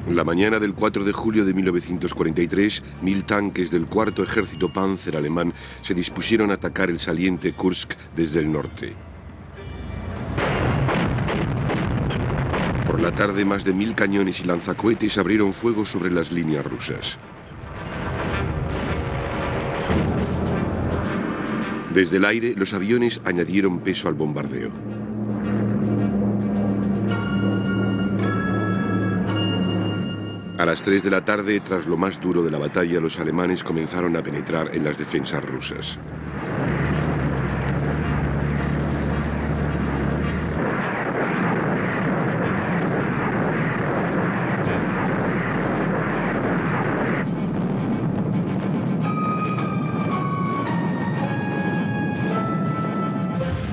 La mañana del 4 de julio de 1943, 1000 tanques del cuarto ejército Panzer alemán se dispusieron a atacar el saliente Kursk desde el norte. Por la tarde, más de 1000 cañones y lanzacohetes abrieron fuego sobre las líneas rusas. Desde el aire, los aviones añadieron peso al bombardeo. A las 3 de la tarde, tras lo más duro de la batalla, los alemanes comenzaron a penetrar en las defensas rusas.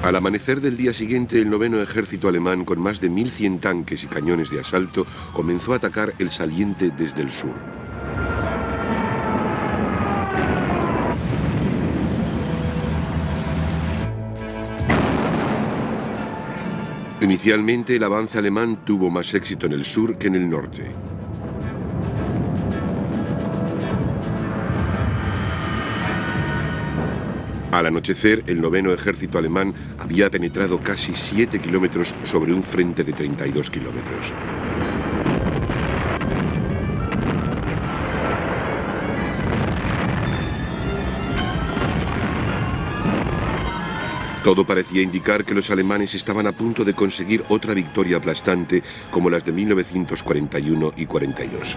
Al amanecer del día siguiente, el 9º ejército alemán, con más de 1100 tanques y cañones de asalto, comenzó a atacar el saliente desde el sur. Inicialmente, el avance alemán tuvo más éxito en el sur que en el norte. Al anochecer, el 9º ejército alemán había penetrado casi 7 kilómetros sobre un frente de 32 kilómetros. Todo parecía indicar que los alemanes estaban a punto de conseguir otra victoria aplastante como las de 1941 y 42.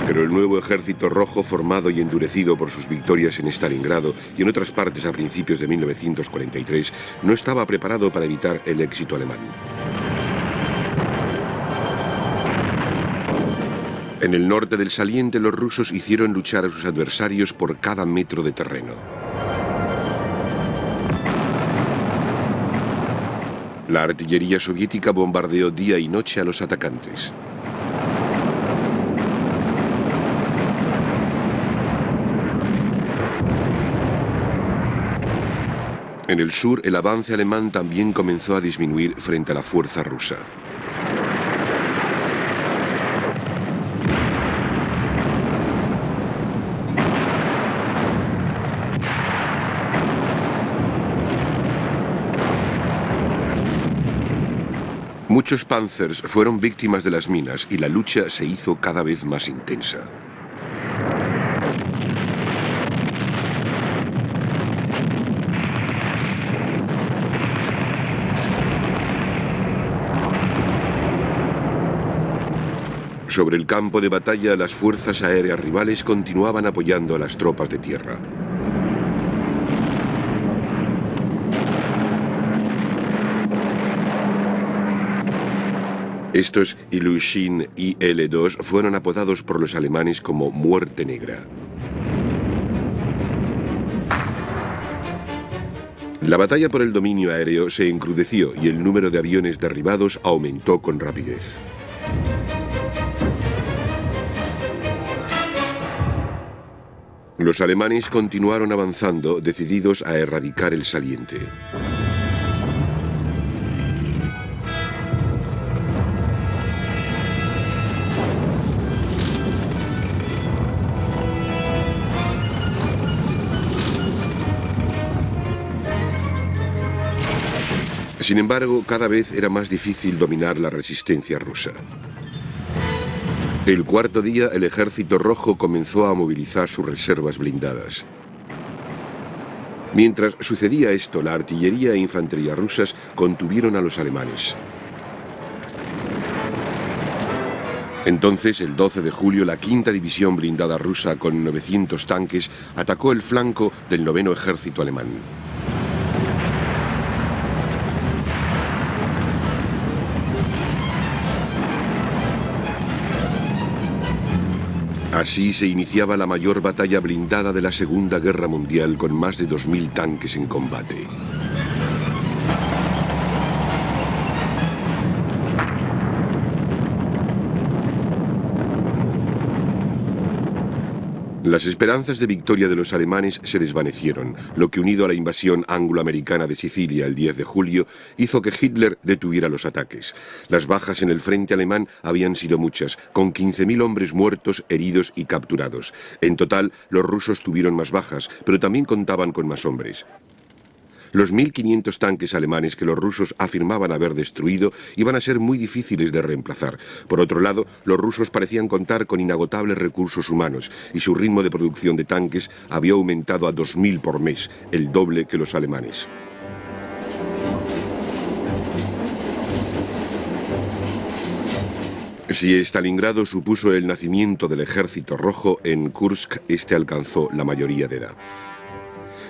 Pero el nuevo ejército rojo, formado y endurecido por sus victorias en Stalingrado y en otras partes a principios de 1943, no estaba preparado para evitar el éxito alemán. En el norte del saliente, los rusos hicieron luchar a sus adversarios por cada metro de terreno. La artillería soviética bombardeó día y noche a los atacantes. En el sur, el avance alemán también comenzó a disminuir frente a la fuerza rusa. Muchos Panzers fueron víctimas de las minas y la lucha se hizo cada vez más intensa. Sobre el campo de batalla, las fuerzas aéreas rivales continuaban apoyando a las tropas de tierra. Estos Ilyushin IL-2 fueron apodados por los alemanes como Muerte Negra. La batalla por el dominio aéreo se encrudeció y el número de aviones derribados aumentó con rapidez. Los alemanes continuaron avanzando, decididos a erradicar el saliente. Sin embargo, cada vez era más difícil dominar la resistencia rusa. El cuarto día, el ejército rojo comenzó a movilizar sus reservas blindadas. Mientras sucedía esto, la artillería e infantería rusas contuvieron a los alemanes. Entonces, el 12 de julio, la 5ª división blindada rusa con 900 tanques atacó el flanco del 9º ejército alemán. Así se iniciaba la mayor batalla blindada de la Segunda Guerra Mundial, con más de 2000 tanques en combate. Las esperanzas de victoria de los alemanes se desvanecieron, lo que, unido a la invasión anglo-americana de Sicilia el 10 de julio, hizo que Hitler detuviera los ataques. Las bajas en el frente alemán habían sido muchas, con 15.000 hombres muertos, heridos y capturados. En total, los rusos tuvieron más bajas, pero también contaban con más hombres. Los 1.500 tanques alemanes que los rusos afirmaban haber destruido iban a ser muy difíciles de reemplazar. Por otro lado, los rusos parecían contar con inagotables recursos humanos y su ritmo de producción de tanques había aumentado a 2.000 por mes, el doble que los alemanes. Si Stalingrado supuso el nacimiento del Ejército Rojo, en Kursk este alcanzó la mayoría de edad.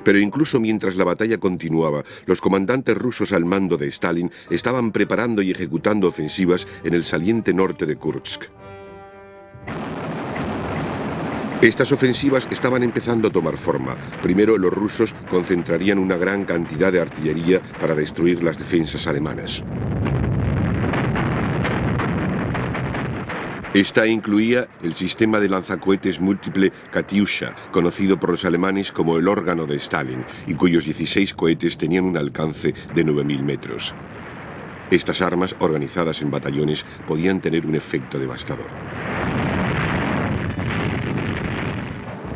Pero incluso mientras la batalla continuaba, los comandantes rusos al mando de Stalin estaban preparando y ejecutando ofensivas en el saliente norte de Kursk. Estas ofensivas estaban empezando a tomar forma. Primero, los rusos concentrarían una gran cantidad de artillería para destruir las defensas alemanas. Esta incluía el sistema de lanzacohetes múltiple Katyusha, conocido por los alemanes como el órgano de Stalin, y cuyos 16 cohetes tenían un alcance de 9.000 metros. Estas armas, organizadas en batallones, podían tener un efecto devastador.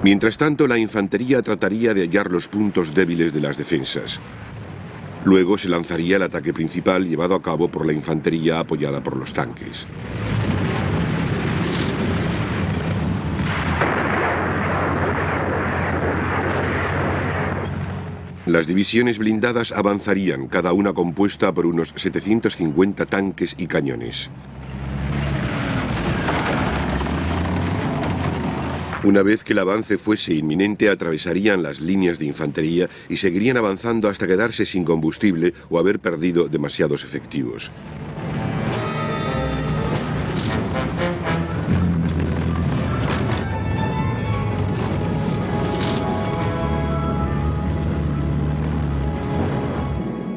Mientras tanto, la infantería trataría de hallar los puntos débiles de las defensas. Luego se lanzaría el ataque principal, llevado a cabo por la infantería apoyada por los tanques. Las divisiones blindadas avanzarían, cada una compuesta por unos 750 tanques y cañones. Una vez que el avance fuese inminente, atravesarían las líneas de infantería y seguirían avanzando hasta quedarse sin combustible o haber perdido demasiados efectivos.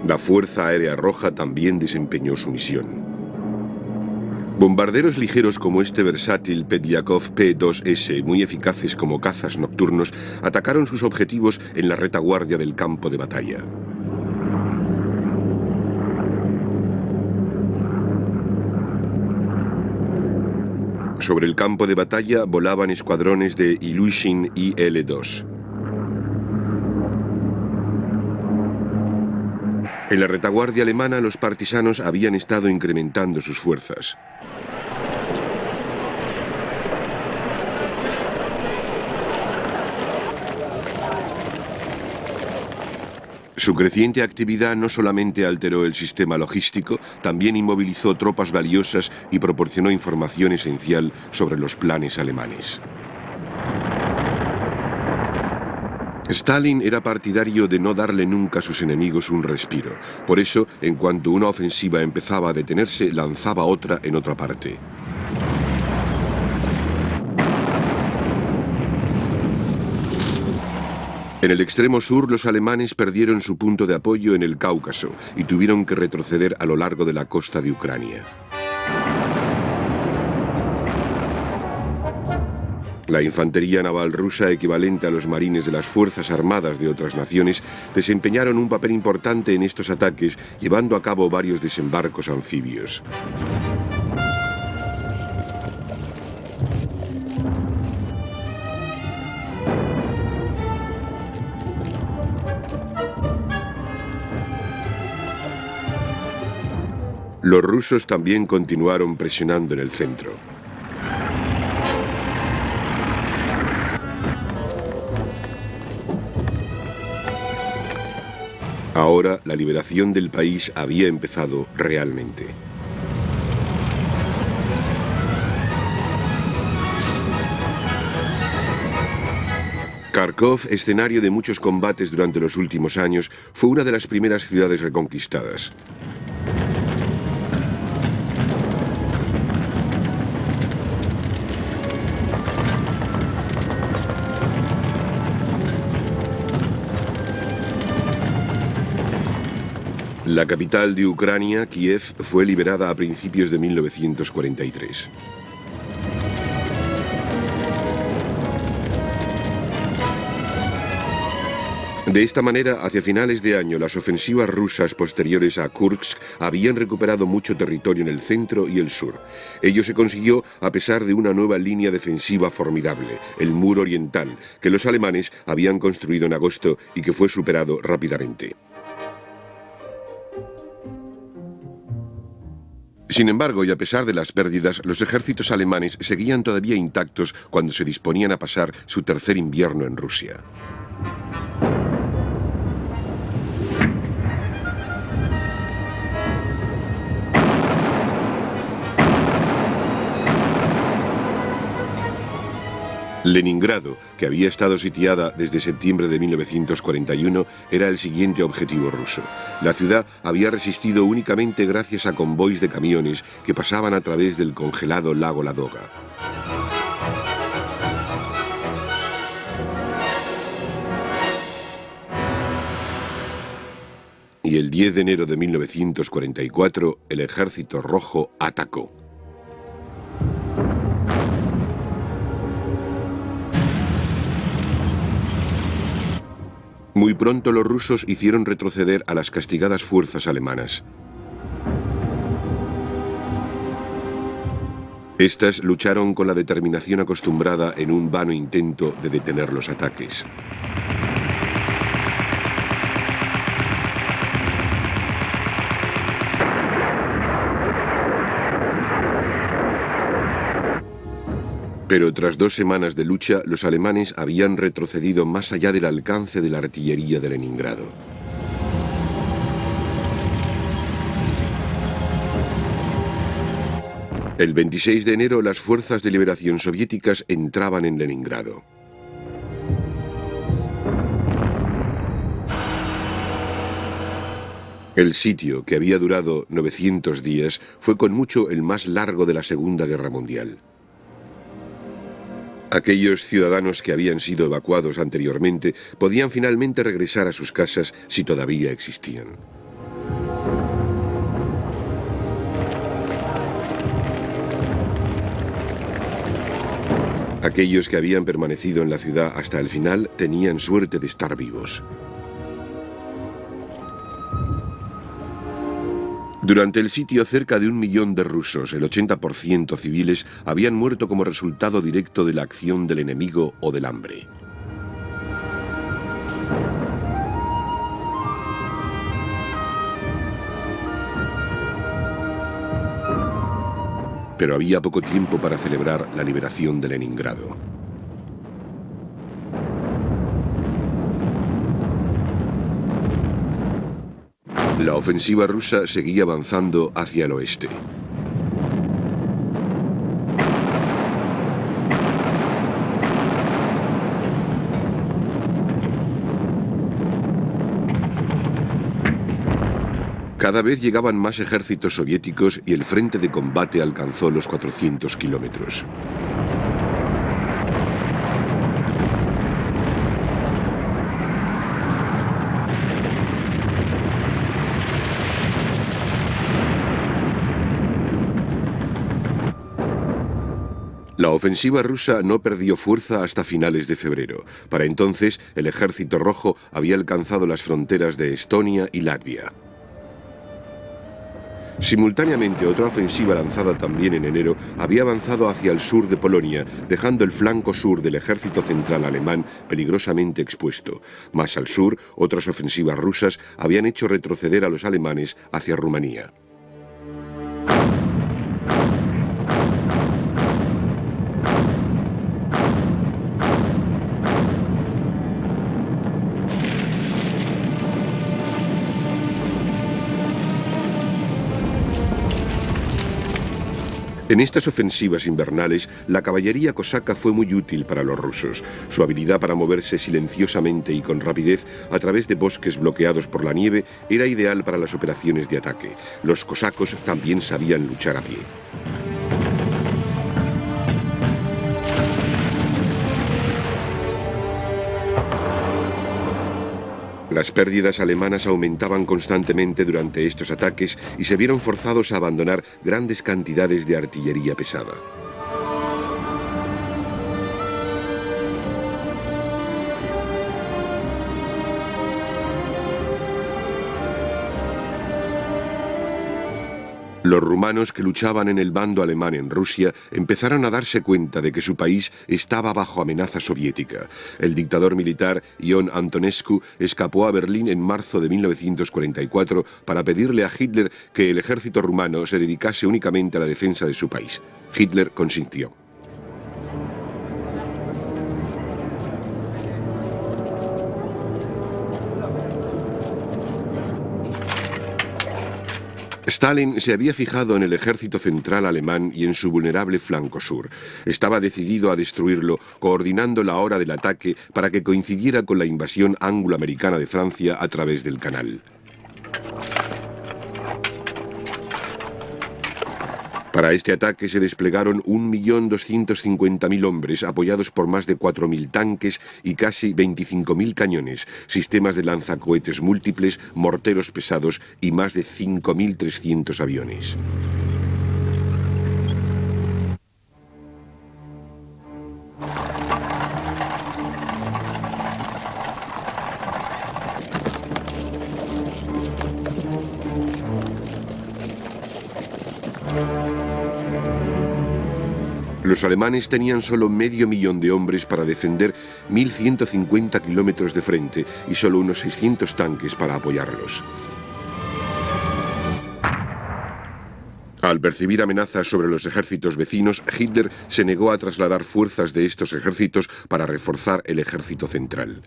La Fuerza Aérea Roja también desempeñó su misión. Bombarderos ligeros como este versátil Pedlyakov P-2S, muy eficaces como cazas nocturnos, atacaron sus objetivos en la retaguardia del campo de batalla. Sobre el campo de batalla volaban escuadrones de Ilyushin IL-2. En la retaguardia alemana, los partisanos habían estado incrementando sus fuerzas. Su creciente actividad no solamente alteró el sistema logístico, también inmovilizó tropas valiosas y proporcionó información esencial sobre los planes alemanes. Stalin era partidario de no darle nunca a sus enemigos un respiro. Por eso, en cuanto una ofensiva empezaba a detenerse, lanzaba otra en otra parte. En el extremo sur, los alemanes perdieron su punto de apoyo en el Cáucaso y tuvieron que retroceder a lo largo de la costa de Ucrania. La infantería naval rusa, equivalente a los marines de las Fuerzas Armadas de otras naciones, desempeñaron un papel importante en estos ataques, llevando a cabo varios desembarcos anfibios. Los rusos también continuaron presionando en el centro. Ahora, la liberación del país había empezado realmente. Kharkov, escenario de muchos combates durante los últimos años, fue una de las primeras ciudades reconquistadas. La capital de Ucrania, Kiev, fue liberada a principios de 1943. De esta manera, hacia finales de año, las ofensivas rusas posteriores a Kursk habían recuperado mucho territorio en el centro y el sur. Ello se consiguió a pesar de una nueva línea defensiva formidable, el Muro Oriental, que los alemanes habían construido en agosto y que fue superado rápidamente. Sin embargo, y a pesar de las pérdidas, los ejércitos alemanes seguían todavía intactos cuando se disponían a pasar su tercer invierno en Rusia. Leningrado, que había estado sitiada desde septiembre de 1941, era el siguiente objetivo ruso. La ciudad había resistido únicamente gracias a convoys de camiones que pasaban a través del congelado lago Ladoga. Y el 10 de enero de 1944, el Ejército Rojo atacó. Muy pronto los rusos hicieron retroceder a las castigadas fuerzas alemanas. Estas lucharon con la determinación acostumbrada en un vano intento de detener los ataques. Pero tras 2 semanas de lucha, los alemanes habían retrocedido más allá del alcance de la artillería de Leningrado. El 26 de enero, las fuerzas de liberación soviéticas entraban en Leningrado. El sitio, que había durado 900 días, fue con mucho el más largo de la Segunda Guerra Mundial. Aquellos ciudadanos que habían sido evacuados anteriormente podían finalmente regresar a sus casas si todavía existían. Aquellos que habían permanecido en la ciudad hasta el final tenían suerte de estar vivos. Durante el sitio, cerca de 1 millón de rusos, el 80% civiles, habían muerto como resultado directo de la acción del enemigo o del hambre. Pero había poco tiempo para celebrar la liberación de Leningrado. La ofensiva rusa seguía avanzando hacia el oeste. Cada vez llegaban más ejércitos soviéticos y el frente de combate alcanzó los 400 kilómetros. La ofensiva rusa no perdió fuerza hasta finales de febrero. Para entonces, el Ejército Rojo había alcanzado las fronteras de Estonia y Latvia. Simultáneamente, otra ofensiva lanzada también en enero había avanzado hacia el sur de Polonia, dejando el flanco sur del ejército central alemán peligrosamente expuesto. Más al sur, otras ofensivas rusas habían hecho retroceder a los alemanes hacia Rumanía. En estas ofensivas invernales, la caballería cosaca fue muy útil para los rusos. Su habilidad para moverse silenciosamente y con rapidez a través de bosques bloqueados por la nieve era ideal para las operaciones de ataque. Los cosacos también sabían luchar a pie. Las pérdidas alemanas aumentaban constantemente durante estos ataques y se vieron forzados a abandonar grandes cantidades de artillería pesada. Los rumanos que luchaban en el bando alemán en Rusia empezaron a darse cuenta de que su país estaba bajo amenaza soviética. El dictador militar Ion Antonescu escapó a Berlín en marzo de 1944 para pedirle a Hitler que el ejército rumano se dedicase únicamente a la defensa de su país. Hitler consintió. Stalin se había fijado en el ejército central alemán y en su vulnerable flanco sur. Estaba decidido a destruirlo, coordinando la hora del ataque para que coincidiera con la invasión anglo-americana de Francia a través del canal. Para este ataque se desplegaron 1.250.000 hombres apoyados por más de 4.000 tanques y casi 25.000 cañones, sistemas de lanzacohetes múltiples, morteros pesados y más de 5.300 aviones. Los alemanes tenían solo 500.000 de hombres para defender 1.150 kilómetros de frente y solo unos 600 tanques para apoyarlos. Al percibir amenazas sobre los ejércitos vecinos, Hitler se negó a trasladar fuerzas de estos ejércitos para reforzar el ejército central.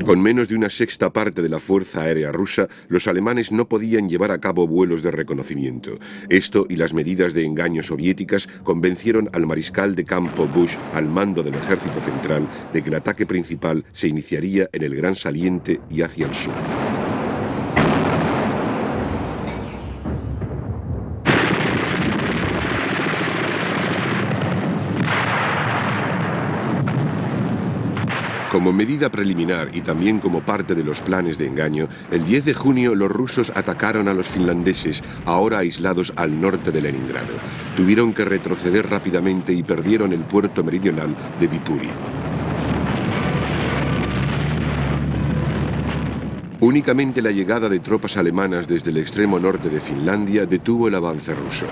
Con menos de una sexta parte de la fuerza aérea rusa, los alemanes no podían llevar a cabo vuelos de reconocimiento. Esto y las medidas de engaño soviéticas convencieron al mariscal de campo Busch, al mando del ejército central, de que el ataque principal se iniciaría en el Gran Saliente y hacia el sur. Como medida preliminar y también como parte de los planes de engaño, el 10 de junio los rusos atacaron a los finlandeses, ahora aislados al norte de Leningrado. Tuvieron que retroceder rápidamente y perdieron el puerto meridional de Viipuri. Únicamente la llegada de tropas alemanas desde el extremo norte de Finlandia detuvo el avance ruso.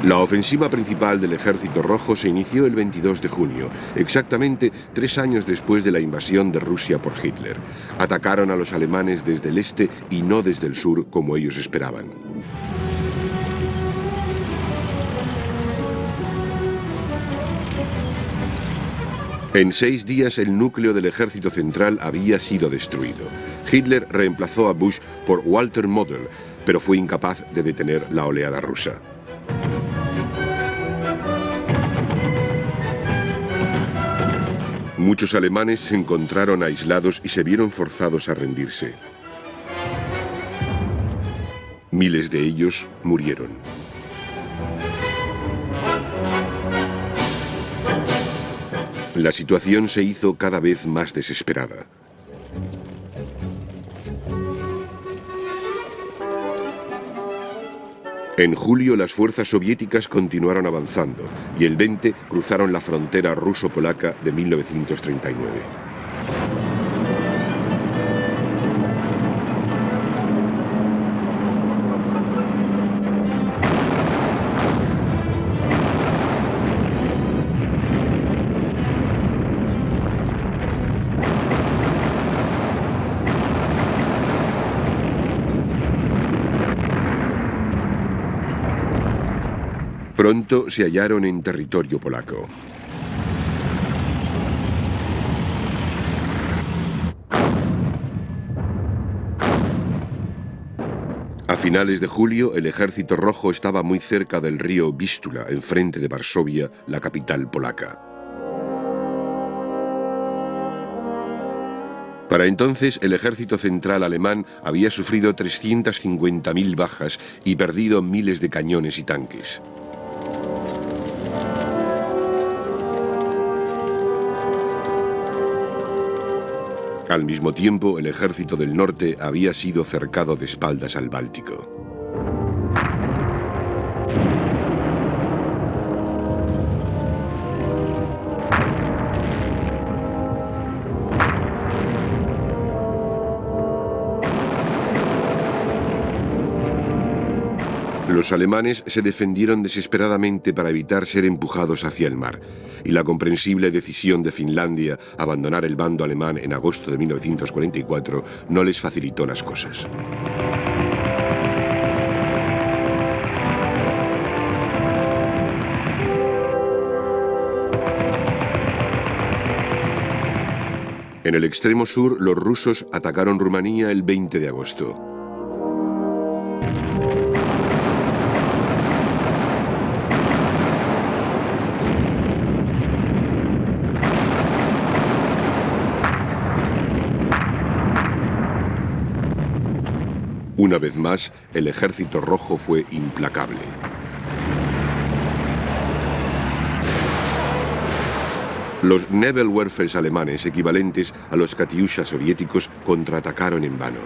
La ofensiva principal del Ejército Rojo se inició el 22 de junio, exactamente 3 años después de la invasión de Rusia por Hitler. Atacaron a los alemanes desde el este y no desde el sur como ellos esperaban. En 6 días el núcleo del ejército central había sido destruido. Hitler reemplazó a Busch por Walter Model, pero fue incapaz de detener la oleada rusa. Muchos alemanes se encontraron aislados y se vieron forzados a rendirse. Miles de ellos murieron. La situación se hizo cada vez más desesperada. En julio las fuerzas soviéticas continuaron avanzando y el 20 cruzaron la frontera ruso-polaca de 1939. Pronto se hallaron en territorio polaco. A finales de julio, el Ejército Rojo estaba muy cerca del río Vístula, enfrente de Varsovia, la capital polaca. Para entonces, el ejército central alemán había sufrido 350.000 bajas y perdido miles de cañones y tanques. Al mismo tiempo, el ejército del norte había sido cercado de espaldas al Báltico. Los alemanes se defendieron desesperadamente para evitar ser empujados hacia el mar, y la comprensible decisión de Finlandia abandonar el bando alemán en agosto de 1944 no les facilitó las cosas. En el extremo sur, los rusos atacaron Rumanía el 20 de agosto. Una vez más, el ejército rojo fue implacable. Los Nebelwerfers alemanes, equivalentes a los Katyusha soviéticos, contraatacaron en vano.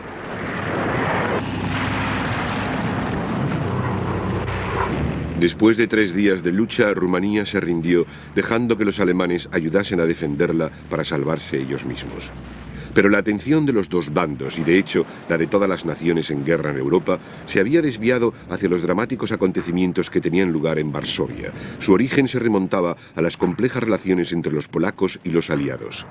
Después de 3 días de lucha, Rumanía se rindió, dejando que los alemanes ayudasen a defenderla para salvarse ellos mismos. Pero la atención de los dos bandos, y de hecho la de todas las naciones en guerra en Europa, se había desviado hacia los dramáticos acontecimientos que tenían lugar en Varsovia. Su origen se remontaba a las complejas relaciones entre los polacos y los aliados.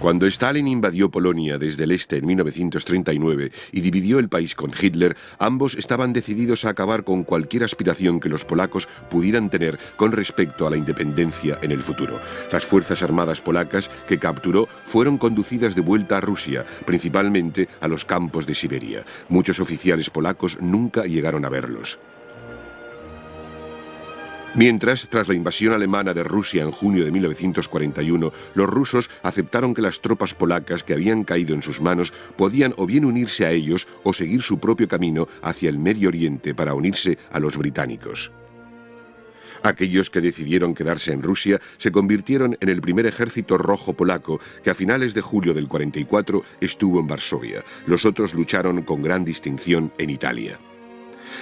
Cuando Stalin invadió Polonia desde el este en 1939 y dividió el país con Hitler, ambos estaban decididos a acabar con cualquier aspiración que los polacos pudieran tener con respecto a la independencia en el futuro. Las fuerzas armadas polacas que capturó fueron conducidas de vuelta a Rusia, principalmente a los campos de Siberia. Muchos oficiales polacos nunca llegaron a verlos. Mientras, tras la invasión alemana de Rusia en junio de 1941, los rusos aceptaron que las tropas polacas que habían caído en sus manos podían o bien unirse a ellos o seguir su propio camino hacia el Medio Oriente para unirse a los británicos. Aquellos que decidieron quedarse en Rusia se convirtieron en el primer ejército rojo polaco que a finales de julio del 44 estuvo en Varsovia. Los otros lucharon con gran distinción en Italia.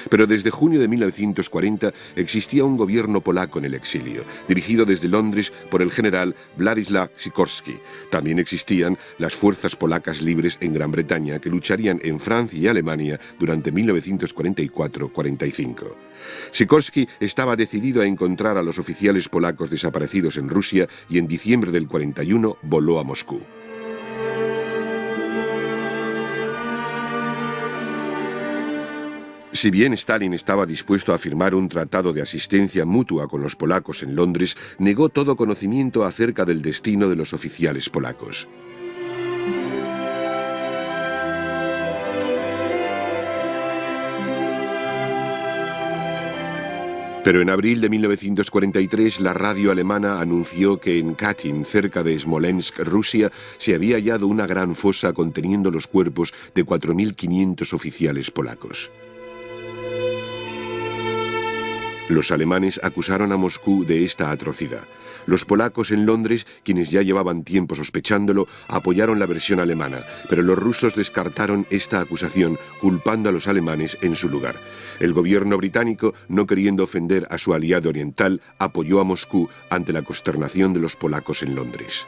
Pero desde junio de 1940 existía un gobierno polaco en el exilio, dirigido desde Londres por el general Władysław Sikorski. También existían las fuerzas polacas libres en Gran Bretaña que lucharían en Francia y Alemania durante 1944-45. Sikorski estaba decidido a encontrar a los oficiales polacos desaparecidos en Rusia y en diciembre del 41 voló a Moscú. Si bien Stalin estaba dispuesto a firmar un tratado de asistencia mutua con los polacos en Londres, negó todo conocimiento acerca del destino de los oficiales polacos. Pero en abril de 1943 la radio alemana anunció que en Katyn, cerca de Smolensk, Rusia, se había hallado una gran fosa conteniendo los cuerpos de 4.500 oficiales polacos. Los alemanes acusaron a Moscú de esta atrocidad. Los polacos en Londres, quienes ya llevaban tiempo sospechándolo, apoyaron la versión alemana, pero los rusos descartaron esta acusación, culpando a los alemanes en su lugar. El gobierno británico, no queriendo ofender a su aliado oriental, apoyó a Moscú ante la consternación de los polacos en Londres.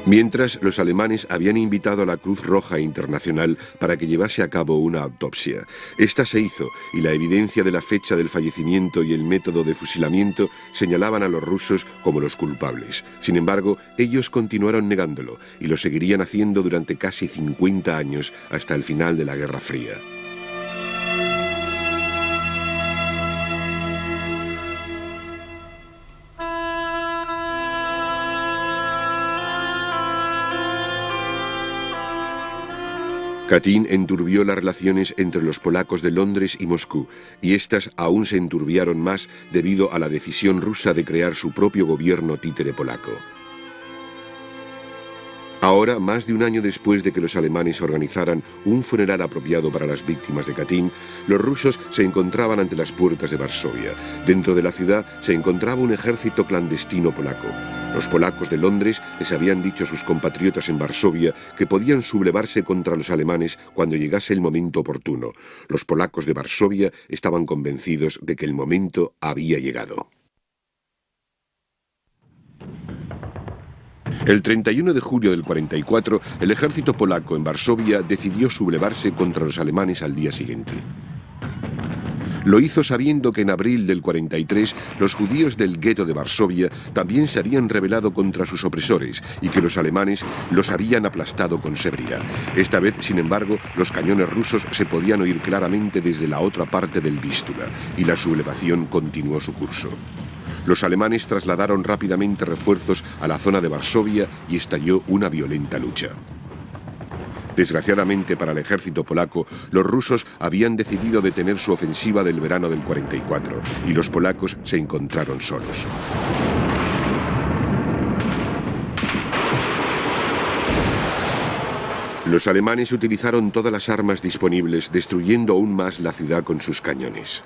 Mientras, los alemanes habían invitado a la Cruz Roja Internacional para que llevase a cabo una autopsia. Esta se hizo y la evidencia de la fecha del fallecimiento y el método de fusilamiento señalaban a los rusos como los culpables. Sin embargo, ellos continuaron negándolo y lo seguirían haciendo durante casi 50 años hasta el final de la Guerra Fría. Katyn enturbió las relaciones entre los polacos de Londres y Moscú, y éstas aún se enturbiaron más debido a la decisión rusa de crear su propio gobierno títere polaco. Ahora, más de un año después de que los alemanes organizaran un funeral apropiado para las víctimas de Katyn, los rusos se encontraban ante las puertas de Varsovia. Dentro de la ciudad se encontraba un ejército clandestino polaco. Los polacos de Londres les habían dicho a sus compatriotas en Varsovia que podían sublevarse contra los alemanes cuando llegase el momento oportuno. Los polacos de Varsovia estaban convencidos de que el momento había llegado. El 31 de julio del 44, el ejército polaco en Varsovia decidió sublevarse contra los alemanes al día siguiente. Lo hizo sabiendo que en abril del 43 los judíos del gueto de Varsovia también se habían rebelado contra sus opresores y que los alemanes los habían aplastado con severidad. Esta vez, sin embargo, los cañones rusos se podían oír claramente desde la otra parte del Vístula y la sublevación continuó su curso. Los alemanes trasladaron rápidamente refuerzos a la zona de Varsovia y estalló una violenta lucha. Desgraciadamente para el ejército polaco, los rusos habían decidido detener su ofensiva del verano del 44 y los polacos se encontraron solos. Los alemanes utilizaron todas las armas disponibles, destruyendo aún más la ciudad con sus cañones.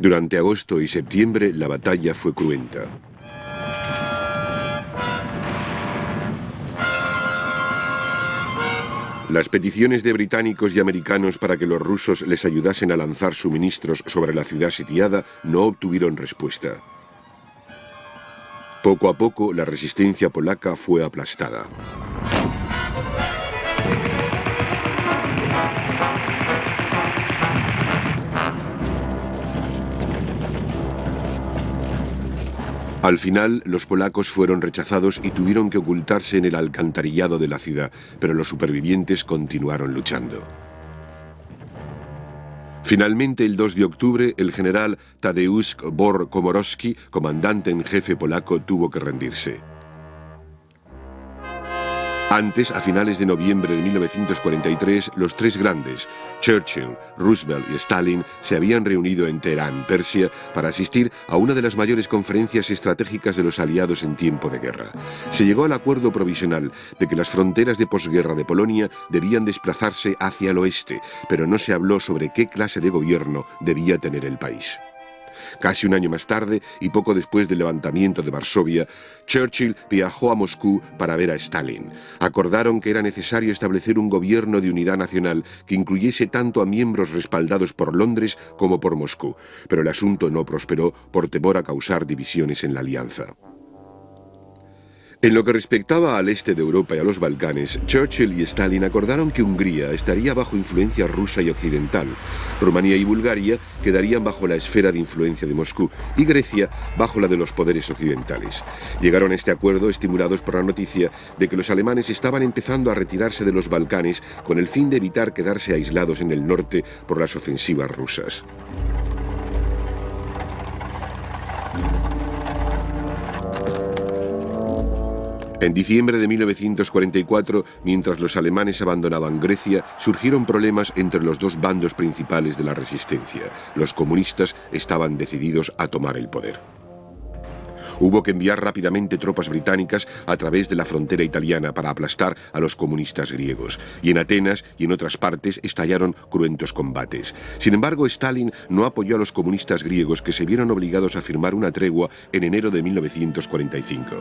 Durante agosto y septiembre la batalla fue cruenta. Las peticiones de británicos y americanos para que los rusos les ayudasen a lanzar suministros sobre la ciudad sitiada no obtuvieron respuesta. Poco a poco la resistencia polaca fue aplastada. Al final, los polacos fueron rechazados y tuvieron que ocultarse en el alcantarillado de la ciudad, pero los supervivientes continuaron luchando. Finalmente, el 2 de octubre, el general Tadeusz Komorowski, comandante en jefe polaco, tuvo que rendirse. Antes, a finales de noviembre de 1943, los tres grandes, Churchill, Roosevelt y Stalin, se habían reunido en Teherán, Persia, para asistir a una de las mayores conferencias estratégicas de los aliados en tiempo de guerra. Se llegó al acuerdo provisional de que las fronteras de posguerra de Polonia debían desplazarse hacia el oeste, pero no se habló sobre qué clase de gobierno debía tener el país. Casi un año más tarde, y poco después del levantamiento de Varsovia, Churchill viajó a Moscú para ver a Stalin. Acordaron que era necesario establecer un gobierno de unidad nacional que incluyese tanto a miembros respaldados por Londres como por Moscú, pero el asunto no prosperó por temor a causar divisiones en la alianza. En lo que respectaba al este de Europa y a los Balcanes, Churchill y Stalin acordaron que Hungría estaría bajo influencia rusa y occidental, Rumanía y Bulgaria quedarían bajo la esfera de influencia de Moscú y Grecia bajo la de los poderes occidentales. Llegaron a este acuerdo estimulados por la noticia de que los alemanes estaban empezando a retirarse de los Balcanes con el fin de evitar quedarse aislados en el norte por las ofensivas rusas. En diciembre de 1944, mientras los alemanes abandonaban Grecia, surgieron problemas entre los dos bandos principales de la resistencia. Los comunistas estaban decididos a tomar el poder. Hubo que enviar rápidamente tropas británicas a través de la frontera italiana para aplastar a los comunistas griegos. Y en Atenas y en otras partes estallaron cruentos combates. Sin embargo, Stalin no apoyó a los comunistas griegos que se vieron obligados a firmar una tregua en enero de 1945.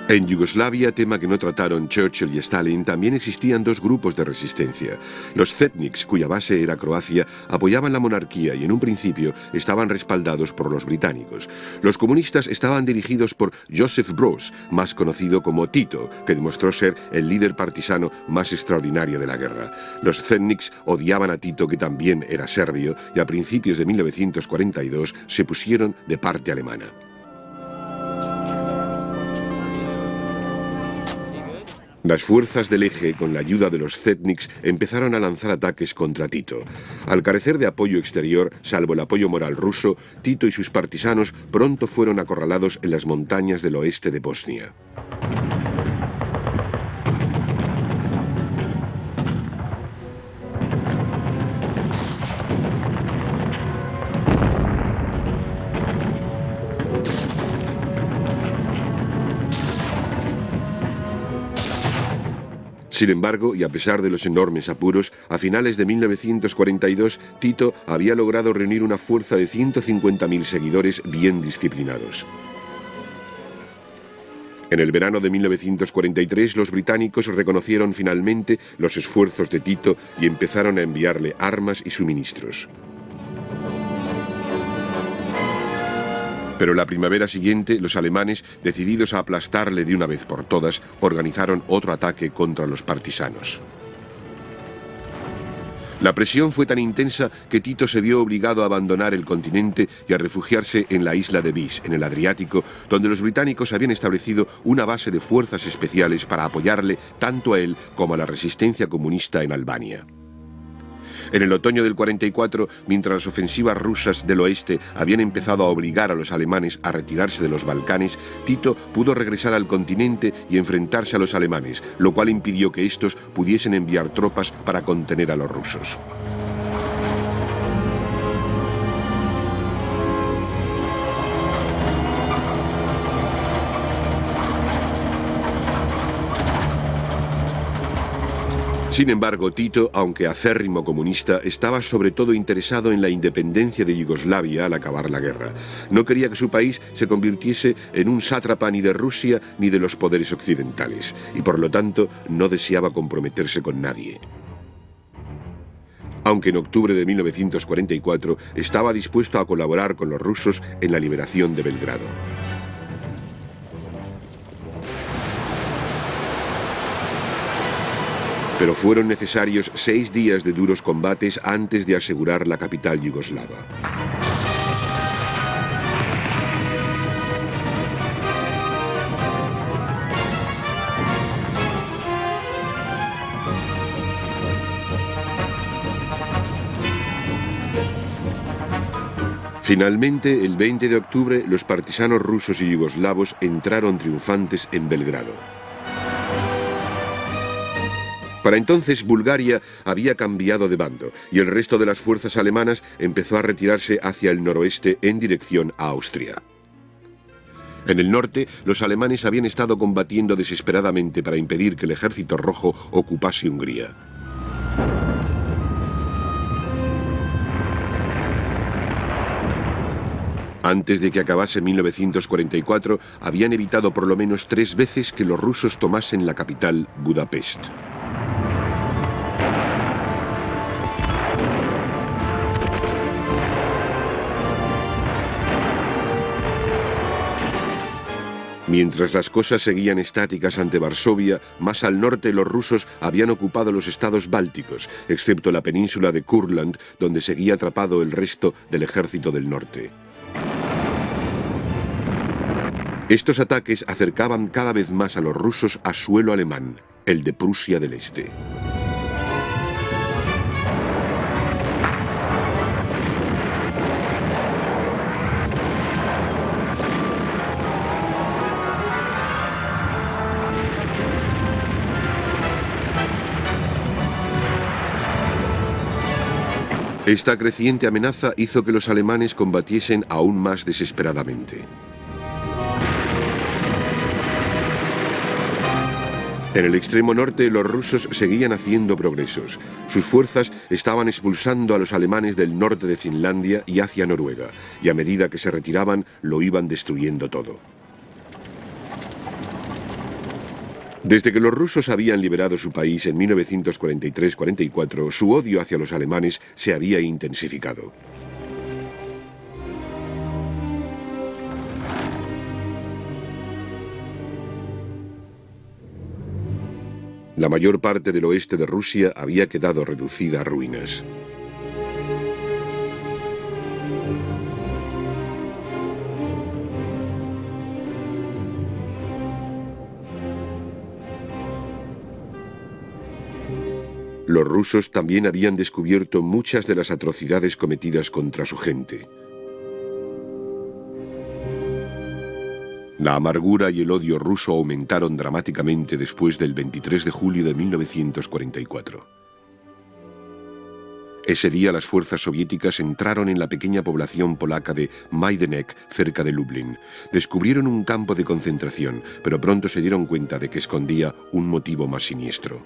En Yugoslavia, tema que no trataron Churchill y Stalin, también existían dos grupos de resistencia. Los Chetniks, cuya base era Croacia, apoyaban la monarquía y en un principio estaban respaldados por los británicos. Los comunistas estaban dirigidos por Joseph Broz, más conocido como Tito, que demostró ser el líder partisano más extraordinario de la guerra. Los Chetniks odiaban a Tito, que también era serbio, y a principios de 1942 se pusieron de parte alemana. Las fuerzas del Eje, con la ayuda de los Chetniks, empezaron a lanzar ataques contra Tito. Al carecer de apoyo exterior, salvo el apoyo moral ruso, Tito y sus partisanos pronto fueron acorralados en las montañas del oeste de Bosnia. Sin embargo, y a pesar de los enormes apuros, a finales de 1942 Tito había logrado reunir una fuerza de 150.000 seguidores bien disciplinados. En el verano de 1943 los británicos reconocieron finalmente los esfuerzos de Tito y empezaron a enviarle armas y suministros. Pero la primavera siguiente, los alemanes, decididos a aplastarle de una vez por todas, organizaron otro ataque contra los partisanos. La presión fue tan intensa que Tito se vio obligado a abandonar el continente y a refugiarse en la isla de Vis, en el Adriático, donde los británicos habían establecido una base de fuerzas especiales para apoyarle tanto a él como a la resistencia comunista en Albania. En el otoño del 44, mientras las ofensivas rusas del oeste habían empezado a obligar a los alemanes a retirarse de los Balcanes, Tito pudo regresar al continente y enfrentarse a los alemanes, lo cual impidió que estos pudiesen enviar tropas para contener a los rusos. Sin embargo, Tito, aunque acérrimo comunista, estaba sobre todo interesado en la independencia de Yugoslavia al acabar la guerra. No quería que su país se convirtiese en un sátrapa ni de Rusia ni de los poderes occidentales, y por lo tanto no deseaba comprometerse con nadie. Aunque en octubre de 1944 estaba dispuesto a colaborar con los rusos en la liberación de Belgrado. Pero fueron necesarios 6 días de duros combates antes de asegurar la capital yugoslava. Finalmente, el 20 de octubre, los partisanos rusos y yugoslavos entraron triunfantes en Belgrado. Para entonces Bulgaria había cambiado de bando y el resto de las fuerzas alemanas empezó a retirarse hacia el noroeste en dirección a Austria. En el norte, los alemanes habían estado combatiendo desesperadamente para impedir que el Ejército Rojo ocupase Hungría. Antes de que acabase 1944, habían evitado por lo menos 3 veces que los rusos tomasen la capital, Budapest. Mientras las cosas seguían estáticas ante Varsovia, más al norte los rusos habían ocupado los estados bálticos, excepto la península de Kurland, donde seguía atrapado el resto del ejército del norte. Estos ataques acercaban cada vez más a los rusos a suelo alemán, el de Prusia del Este. Esta creciente amenaza hizo que los alemanes combatiesen aún más desesperadamente. En el extremo norte, los rusos seguían haciendo progresos. Sus fuerzas estaban expulsando a los alemanes del norte de Finlandia y hacia Noruega, y a medida que se retiraban, lo iban destruyendo todo. Desde que los rusos habían liberado su país en 1943-44, su odio hacia los alemanes se había intensificado. La mayor parte del oeste de Rusia había quedado reducida a ruinas. Los rusos también habían descubierto muchas de las atrocidades cometidas contra su gente. La amargura y el odio ruso aumentaron dramáticamente después del 23 de julio de 1944. Ese día las fuerzas soviéticas entraron en la pequeña población polaca de Majdanek, cerca de Lublin. Descubrieron un campo de concentración, pero pronto se dieron cuenta de que escondía un motivo más siniestro.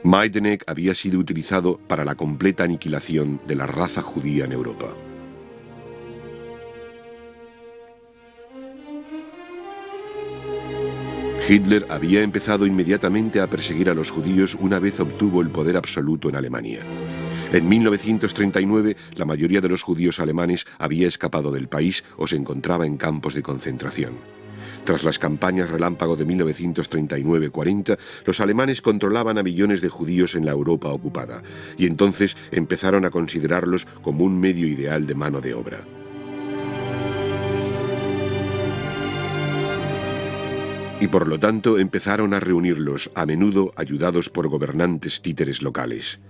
Majdanek había sido utilizado para la completa aniquilación de la raza judía en Europa. Hitler había empezado inmediatamente a perseguir a los judíos una vez obtuvo el poder absoluto en Alemania. En 1939, la mayoría de los judíos alemanes había escapado del país o se encontraba en campos de concentración. Tras las campañas relámpago de 1939-40, los alemanes controlaban a millones de judíos en la Europa ocupada, y entonces empezaron a considerarlos como un medio ideal de mano de obra. Y por lo tanto empezaron a reunirlos, a menudo ayudados por gobernantes títeres locales.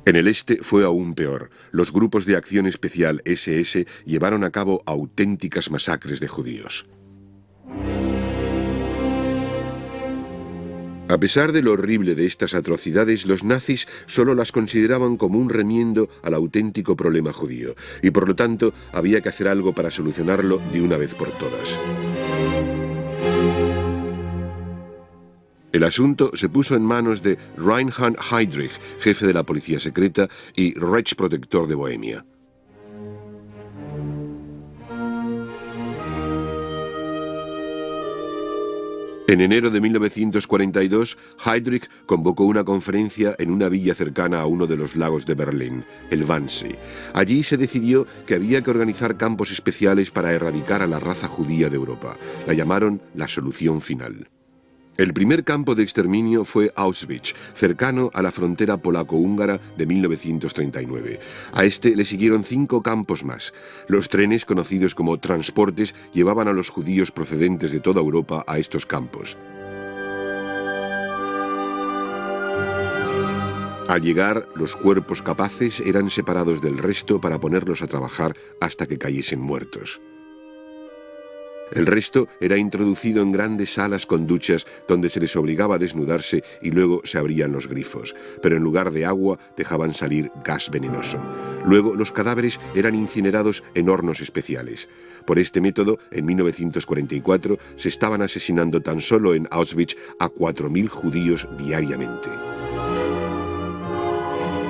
En el este fue aún peor. Los grupos de acción especial SS llevaron a cabo auténticas masacres de judíos. A pesar de lo horrible de estas atrocidades, los nazis solo las consideraban como un remiendo al auténtico problema judío, y por lo tanto había que hacer algo para solucionarlo de una vez por todas. El asunto se puso en manos de Reinhard Heydrich, jefe de la policía secreta y Reichsprotector de Bohemia. En enero de 1942, Heydrich convocó una conferencia en una villa cercana a uno de los lagos de Berlín, el Wannsee. Allí se decidió que había que organizar campos especiales para erradicar a la raza judía de Europa. La llamaron la solución final. El primer campo de exterminio fue Auschwitz, cercano a la frontera polaco-húngara de 1939. A este le siguieron 5 campos más. Los trenes, conocidos como transportes, llevaban a los judíos procedentes de toda Europa a estos campos. Al llegar, los cuerpos capaces eran separados del resto para ponerlos a trabajar hasta que cayesen muertos. El resto era introducido en grandes salas con duchas donde se les obligaba a desnudarse y luego se abrían los grifos, pero en lugar de agua dejaban salir gas venenoso. Luego los cadáveres eran incinerados en hornos especiales. Por este método, en 1944 se estaban asesinando tan solo en Auschwitz a 4.000 judíos diariamente.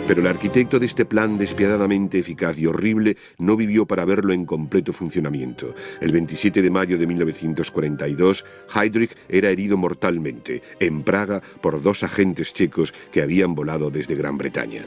Pero el arquitecto de este plan despiadadamente eficaz y horrible no vivió para verlo en completo funcionamiento. El 27 de mayo de 1942, Heydrich era herido mortalmente, en Praga, por 2 agentes checos que habían volado desde Gran Bretaña.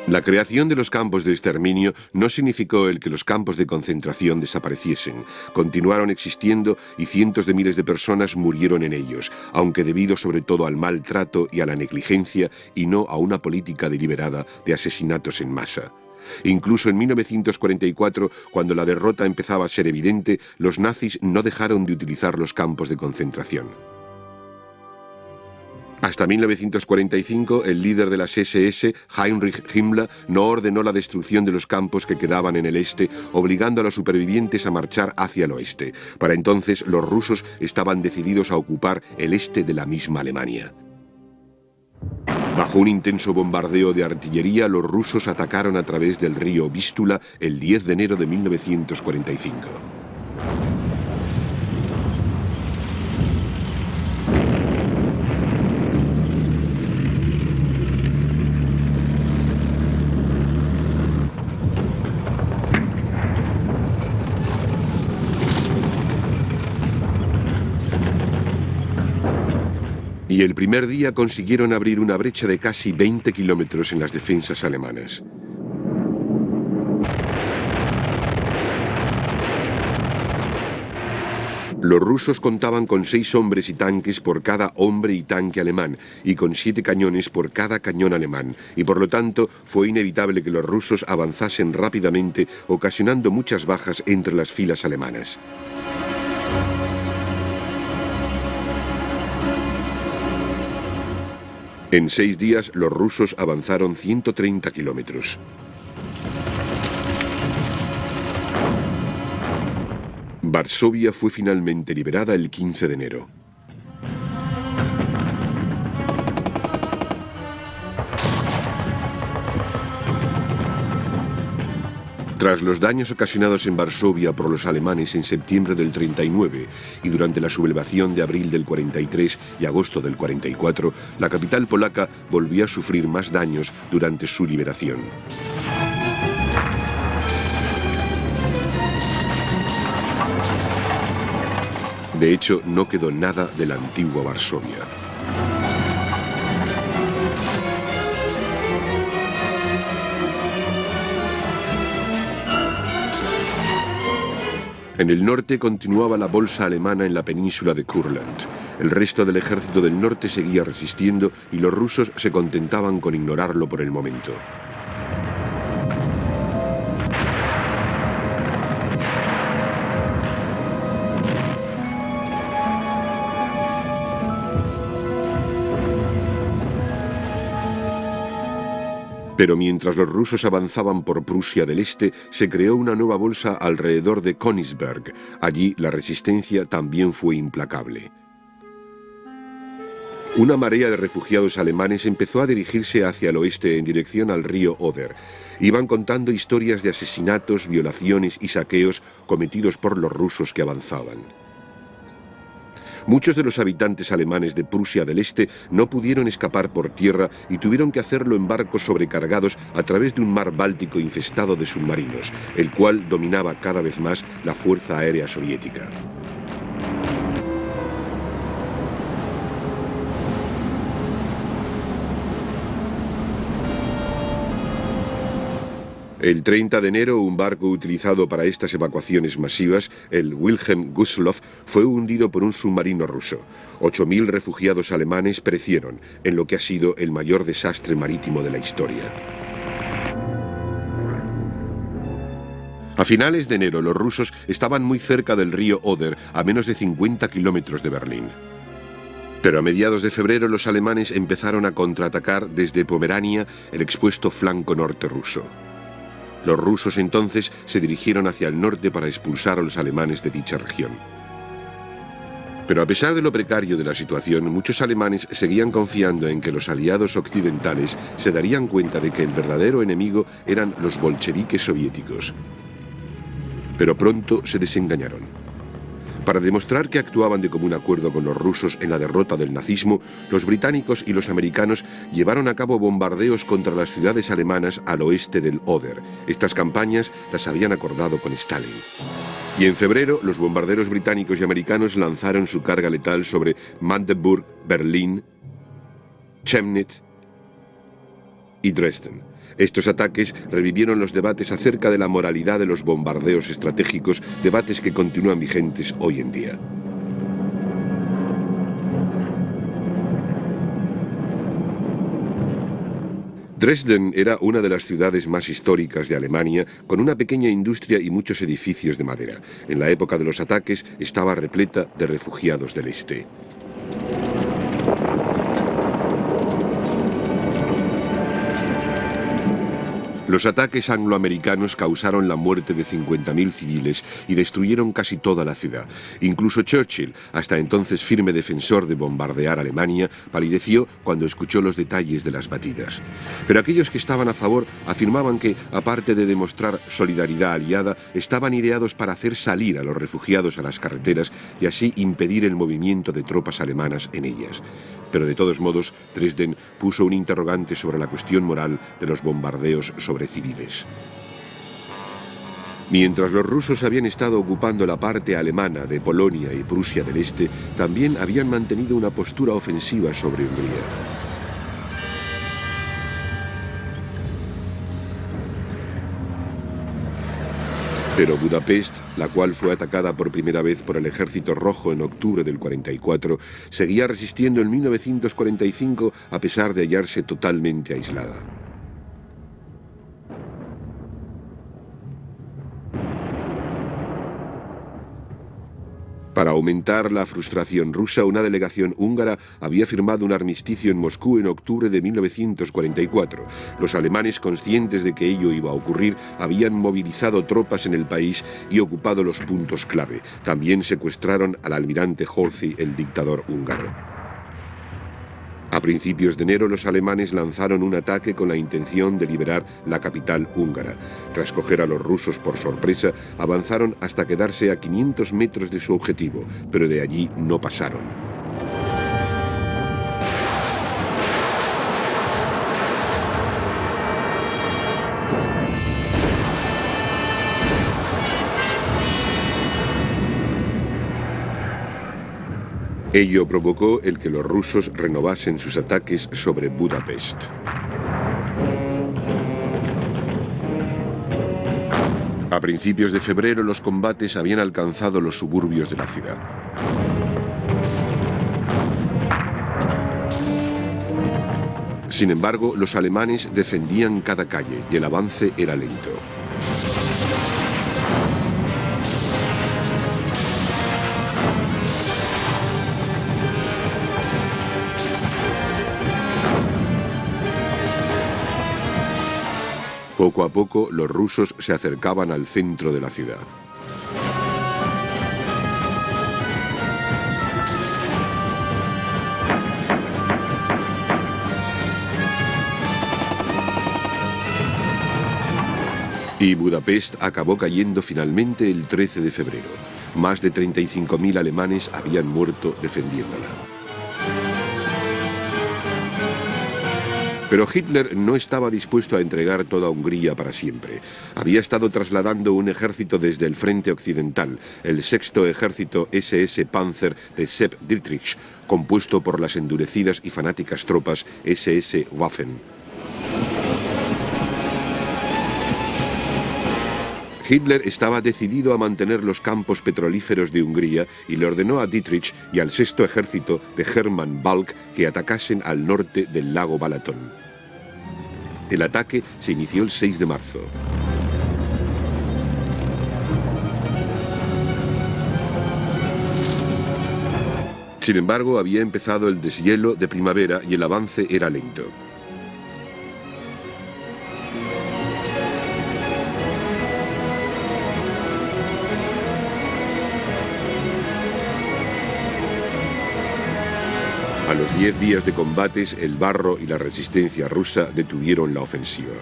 La creación de los campos de exterminio no significó el que los campos de concentración desapareciesen. Continuaron existiendo y cientos de miles de personas murieron en ellos, aunque debido sobre todo al maltrato y a la negligencia y no a una política deliberada de asesinatos en masa. Incluso en 1944, cuando la derrota empezaba a ser evidente, los nazis no dejaron de utilizar los campos de concentración. Hasta 1945, el líder de las SS, Heinrich Himmler, no ordenó la destrucción de los campos que quedaban en el este, obligando a los supervivientes a marchar hacia el oeste. Para entonces, los rusos estaban decididos a ocupar el este de la misma Alemania. Bajo un intenso bombardeo de artillería, los rusos atacaron a través del río Vístula el 10 de enero de 1945. Y el primer día consiguieron abrir una brecha de casi 20 kilómetros en las defensas alemanas. Los rusos contaban con 6 hombres y tanques por cada hombre y tanque alemán, y con 7 cañones por cada cañón alemán, y por lo tanto fue inevitable que los rusos avanzasen rápidamente, ocasionando muchas bajas entre las filas alemanas. En 6 días, los rusos avanzaron 130 kilómetros. Varsovia fue finalmente liberada el 15 de enero. Tras los daños ocasionados en Varsovia por los alemanes en septiembre del 39 y durante la sublevación de abril del 43 y agosto del 44, la capital polaca volvió a sufrir más daños durante su liberación. De hecho, no quedó nada de la antigua Varsovia. En el norte continuaba la bolsa alemana en la península de Kurland. El resto del ejército del norte seguía resistiendo y los rusos se contentaban con ignorarlo por el momento. Pero mientras los rusos avanzaban por Prusia del Este, se creó una nueva bolsa alrededor de Königsberg. Allí la resistencia también fue implacable. Una marea de refugiados alemanes empezó a dirigirse hacia el oeste en dirección al río Oder. Iban contando historias de asesinatos, violaciones y saqueos cometidos por los rusos que avanzaban. Muchos de los habitantes alemanes de Prusia del Este no pudieron escapar por tierra y tuvieron que hacerlo en barcos sobrecargados a través de un mar Báltico infestado de submarinos, el cual dominaba cada vez más la Fuerza Aérea Soviética. El 30 de enero, un barco utilizado para estas evacuaciones masivas, el Wilhelm Gustloff, fue hundido por un submarino ruso. 8.000 refugiados alemanes perecieron en lo que ha sido el mayor desastre marítimo de la historia. A finales de enero, los rusos estaban muy cerca del río Oder, a menos de 50 kilómetros de Berlín. Pero a mediados de febrero, los alemanes empezaron a contraatacar desde Pomerania, el expuesto flanco norte ruso. Los rusos entonces se dirigieron hacia el norte para expulsar a los alemanes de dicha región. Pero a pesar de lo precario de la situación, muchos alemanes seguían confiando en que los aliados occidentales se darían cuenta de que el verdadero enemigo eran los bolcheviques soviéticos. Pero pronto se desengañaron. Para demostrar que actuaban de común acuerdo con los rusos en la derrota del nazismo, los británicos y los americanos llevaron a cabo bombardeos contra las ciudades alemanas al oeste del Oder. Estas campañas las habían acordado con Stalin. Y en febrero, los bombarderos británicos y americanos lanzaron su carga letal sobre Magdeburg, Berlín, Chemnitz y Dresden. Estos ataques revivieron los debates acerca de la moralidad de los bombardeos estratégicos, debates que continúan vigentes hoy en día. Dresden era una de las ciudades más históricas de Alemania, con una pequeña industria y muchos edificios de madera. En la época de los ataques estaba repleta de refugiados del este. Los ataques angloamericanos causaron la muerte de 50.000 civiles y destruyeron casi toda la ciudad. Incluso Churchill, hasta entonces firme defensor de bombardear Alemania, palideció cuando escuchó los detalles de las batidas. Pero aquellos que estaban a favor afirmaban que, aparte de demostrar solidaridad aliada, estaban ideados para hacer salir a los refugiados a las carreteras y así impedir el movimiento de tropas alemanas en ellas. Pero de todos modos, Dresden puso un interrogante sobre la cuestión moral de los bombardeos sobre civiles. Mientras los rusos habían estado ocupando la parte alemana de Polonia y Prusia del Este, también habían mantenido una postura ofensiva sobre Hungría. Pero Budapest, la cual fue atacada por primera vez por el Ejército Rojo en octubre del 44, seguía resistiendo en 1945 a pesar de hallarse totalmente aislada. Para aumentar la frustración rusa, una delegación húngara había firmado un armisticio en Moscú en octubre de 1944. Los alemanes, conscientes de que ello iba a ocurrir, habían movilizado tropas en el país y ocupado los puntos clave. También secuestraron al almirante Horthy, el dictador húngaro. A principios de enero, los alemanes lanzaron un ataque con la intención de liberar la capital húngara. Tras coger a los rusos por sorpresa, avanzaron hasta quedarse a 500 metros de su objetivo, pero de allí no pasaron. Ello provocó el que los rusos renovasen sus ataques sobre Budapest. A principios de febrero, los combates habían alcanzado los suburbios de la ciudad. Sin embargo, los alemanes defendían cada calle y el avance era lento. Poco a poco, los rusos se acercaban al centro de la ciudad. Y Budapest acabó cayendo finalmente el 13 de febrero. Más de 35.000 alemanes habían muerto defendiéndola. Pero Hitler no estaba dispuesto a entregar toda Hungría para siempre. Había estado trasladando un ejército desde el frente occidental, el sexto ejército SS Panzer de Sepp Dietrich, compuesto por las endurecidas y fanáticas tropas SS Waffen. Hitler estaba decidido a mantener los campos petrolíferos de Hungría y le ordenó a Dietrich y al sexto ejército de Hermann Balck que atacasen al norte del lago Balaton. El ataque se inició el 6 de marzo. Sin embargo, había empezado el deshielo de primavera y el avance era lento. A los 10 días de combates, el barro y la resistencia rusa detuvieron la ofensiva.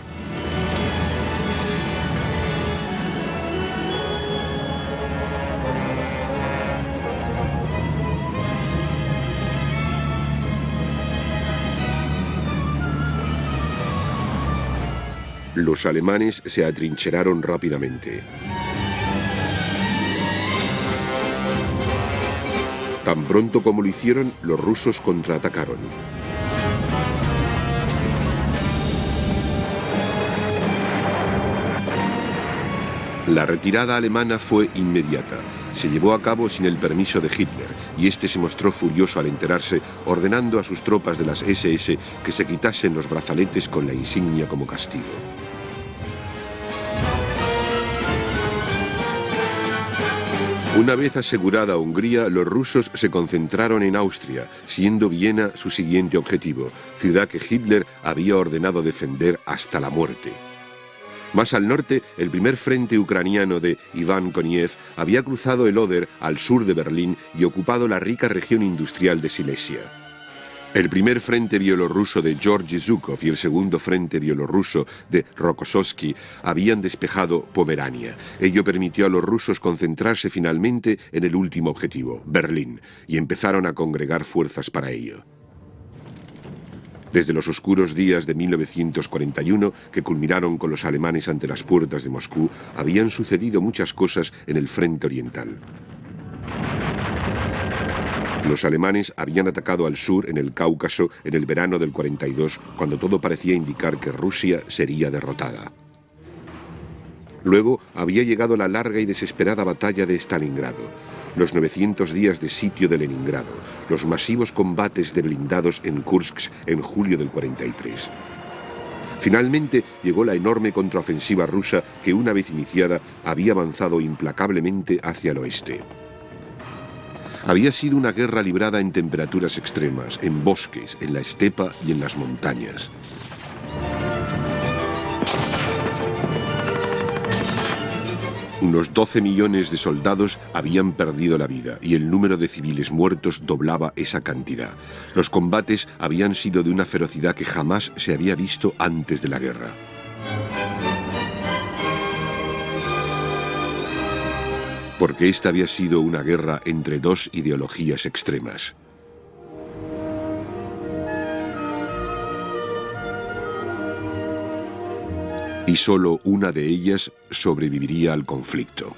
Los alemanes se atrincheraron rápidamente. Tan pronto como lo hicieron, los rusos contraatacaron. La retirada alemana fue inmediata. Se llevó a cabo sin el permiso de Hitler, y este se mostró furioso al enterarse, ordenando a sus tropas de las SS que se quitasen los brazaletes con la insignia como castigo. Una vez asegurada Hungría, los rusos se concentraron en Austria, siendo Viena su siguiente objetivo, ciudad que Hitler había ordenado defender hasta la muerte. Más al norte, el primer frente ucraniano de Iván Koniev había cruzado el Oder al sur de Berlín y ocupado la rica región industrial de Silesia. El primer frente bielorruso de Georgy Zhukov y el segundo frente bielorruso de Rokossovski habían despejado Pomerania. Ello permitió a los rusos concentrarse finalmente en el último objetivo, Berlín, y empezaron a congregar fuerzas para ello. Desde los oscuros días de 1941, que culminaron con los alemanes ante las puertas de Moscú, habían sucedido muchas cosas en el frente oriental. Los alemanes habían atacado al sur, en el Cáucaso, en el verano del 42, cuando todo parecía indicar que Rusia sería derrotada. Luego había llegado la larga y desesperada batalla de Stalingrado, los 900 días de sitio de Leningrado, los masivos combates de blindados en Kursk en julio del 43. Finalmente llegó la enorme contraofensiva rusa que, una vez iniciada, había avanzado implacablemente hacia el oeste. Había sido una guerra librada en temperaturas extremas, en bosques, en la estepa y en las montañas. Unos 12 millones de soldados habían perdido la vida y el número de civiles muertos doblaba esa cantidad. Los combates habían sido de una ferocidad que jamás se había visto antes de la guerra. Porque esta había sido una guerra entre dos ideologías extremas. Y solo una de ellas sobreviviría al conflicto.